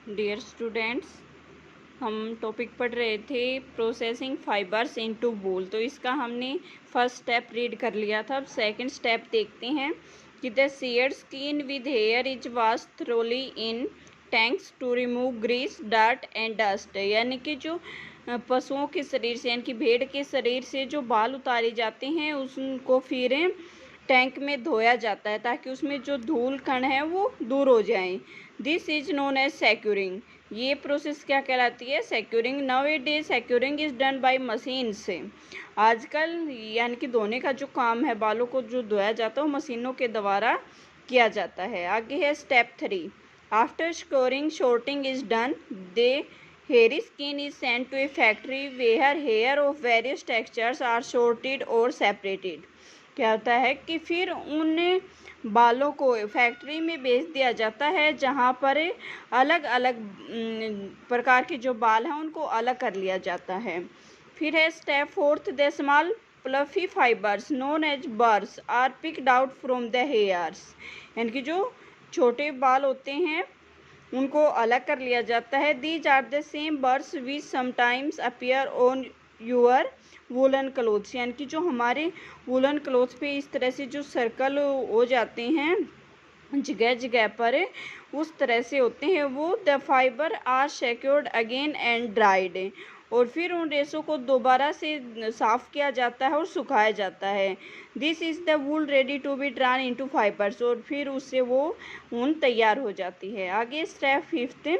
Dear students, हम topic पढ़ रहे थे प्रोसेसिंग फाइबर्स इनटू वूल। तो इसका हमने फर्स्ट स्टेप रीड कर लिया था। अब सेकंड स्टेप देखते हैं कि the sheared skin with hair is wash thoroughly in tanks to remove grease dirt and dust. यानी कि जो पशुओं के शरीर से यानी कि भेड़ के शरीर से जो बाल उतारे जाते हैं उनको फिर टैंक में धोया जाता है ताकि उसमें जो धूल कण है वो दूर हो जाए। This is known as scouring. ये प्रोसेस क्या कहलाती है? Scouring. Nowadays scouring is done by machine से। आजकल यानी कि धोने का जो काम है, बालों को जो धोया जाता है वो मशीनों के द्वारा किया जाता है। आगे है step 3। After scouring sorting is done the hairy skin is sent to a factory where hair of various textures are sorted और सेपरेटेड। क्या होता है कि फिर उन बालों को फैक्ट्री में बेच दिया जाता है जहाँ पर अलग अलग प्रकार के जो बाल हैं उनको अलग कर लिया जाता है। फिर है step 4। The small fluffy fibres known as burrs are picked out from the hairs. यानी कि जो छोटे बाल होते हैं उनको अलग कर लिया जाता है। These are the same burrs which sometimes appear on your woollen clothes. यानी कि जो हमारे वूलन क्लोथ पे इस तरह से जो सर्कल हो जाते हैं जगह जगह पर, उस तरह से होते हैं वो। The fibre are scoured again and dried. और फिर उन रेशों को दोबारा से साफ़ किया जाता है और सुखाया जाता है। This is the wool ready to be drawn into fibres. और फिर उससे वो ऊन तैयार हो जाती है। आगे step 5।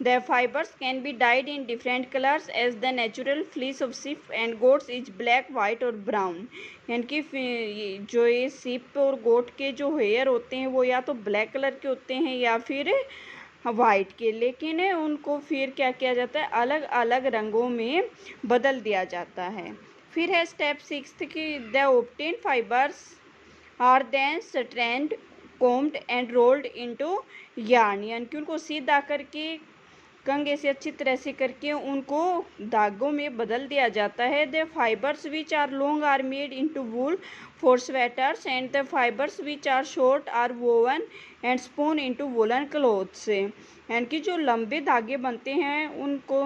The fibres can be dyed in different colours as the natural fleece of sheep and goats is black, white और ब्राउन। यानी कि जो ये शिप और गोट के जो हेयर होते हैं वो या तो ब्लैक कलर के होते हैं या फिर वाइट के, लेकिन उनको फिर क्या किया जाता है, अलग अलग रंगों में बदल दिया जाता है। फिर है स्टेप 6 कि the obtain fibres are then strand combed and rolled into yarn. यानी कि उनको सीधा करके कंघे से अच्छी तरह से करके उनको धागों में बदल दिया जाता है। The fibres which are long are made into wool for sweaters and the fibres which are short are woven and spun into woollen clothes. यानी कि जो लंबे धागे बनते हैं उनको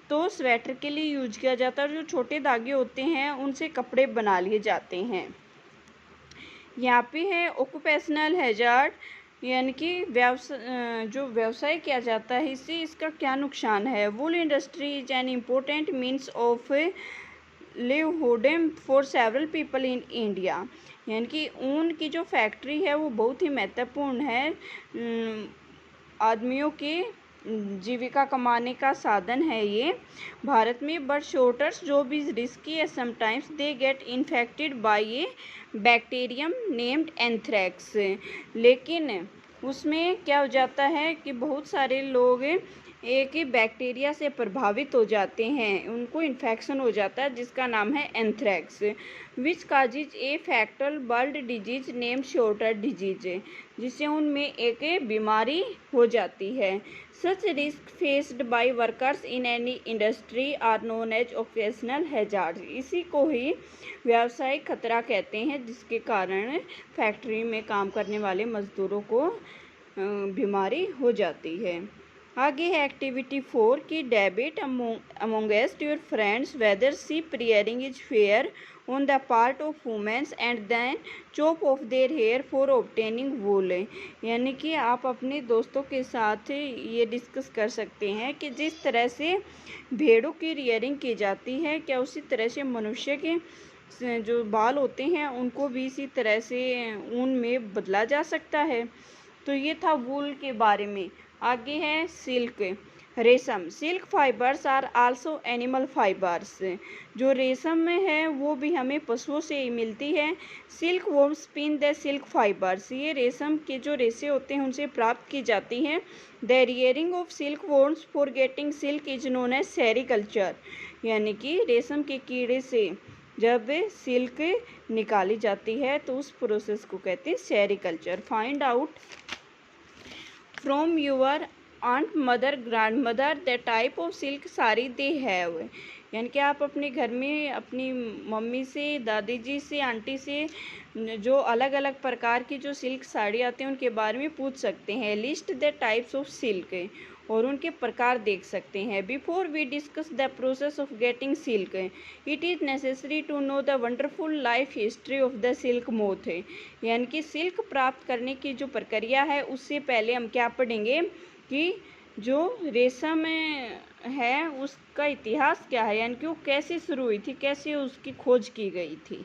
तो स्वेटर के लिए यूज किया जाता है और जो छोटे धागे होते हैं उनसे कपड़े बना लिए जाते हैं। यहाँ पे है ऑक्यूपेशनल हैजार्ड। यानी कि जो व्यवसाय किया जाता है इससे इसका क्या नुकसान है। Wool industry is an important means of livelihood for several people in India. यानी कि ऊन की जो फैक्ट्री है वो बहुत ही महत्वपूर्ण है, आदमियों की जीविका कमाने का साधन है ये भारत में। बट शॉर्टर्स जो भी रिस्की है, sometimes they get infected by A bacterium named anthrax. लेकिन उसमें क्या हो जाता है कि बहुत सारे लोग एक ही बैक्टीरिया से प्रभावित हो जाते हैं, उनको इन्फेक्शन हो जाता है जिसका नाम है anthrax, which causes a fatal bird disease name shorter disease, जिससे उनमें एक बीमारी हो जाती है। Such risk faced by workers in any industry are known as occupational hazard. इसी को ही व्यावसायिक खतरा कहते हैं जिसके कारण फैक्ट्री में काम करने वाले मजदूरों को बीमारी हो जाती है। आगे है एक्टिविटी 4 की debate amongst your friends whether sheep rearing is fair on the part of women's and then chop off their hair for obtaining wool. यानी कि आप अपने दोस्तों के साथ ये डिस्कस कर सकते हैं कि जिस तरह से भेड़ों की रियरिंग की जाती है, क्या उसी तरह से मनुष्य के जो बाल होते हैं उनको भी इसी तरह से ऊन में बदला जा सकता है। तो ये था वूल के बारे में। आगे है सिल्क, रेशम। Silk fibres are also animal fibres. जो रेशम है वो भी हमें पशुओं से ही मिलती है। Silk worm spin the silk fibres. ये रेशम के जो रेशे होते हैं उनसे प्राप्त की जाती हैं। The rearing of silk worms for getting silk is known as sericulture. यानी कि रेशम के कीड़े से जब सिल्क निकाली जाती है तो उस प्रोसेस को कहते हैं sericulture. Find out from your aunt mother grandmother the type of silk sari they have. यानी कि आप अपने घर में अपनी मम्मी से, दादी जी से, आंटी से जो अलग अलग प्रकार की जो सिल्क साड़ी आती हैं उनके बारे में पूछ सकते हैं। List the types of silk, और उनके प्रकार देख सकते हैं। Before we discuss the process of getting silk, it is necessary to know the wonderful life history of the silk moth, यानी कि सिल्क प्राप्त करने की जो प्रक्रिया है उससे पहले हम क्या पढ़ेंगे कि जो रेशम है उसका इतिहास क्या है, यानी कि वो कैसे शुरू हुई थी, कैसे उसकी खोज की गई थी।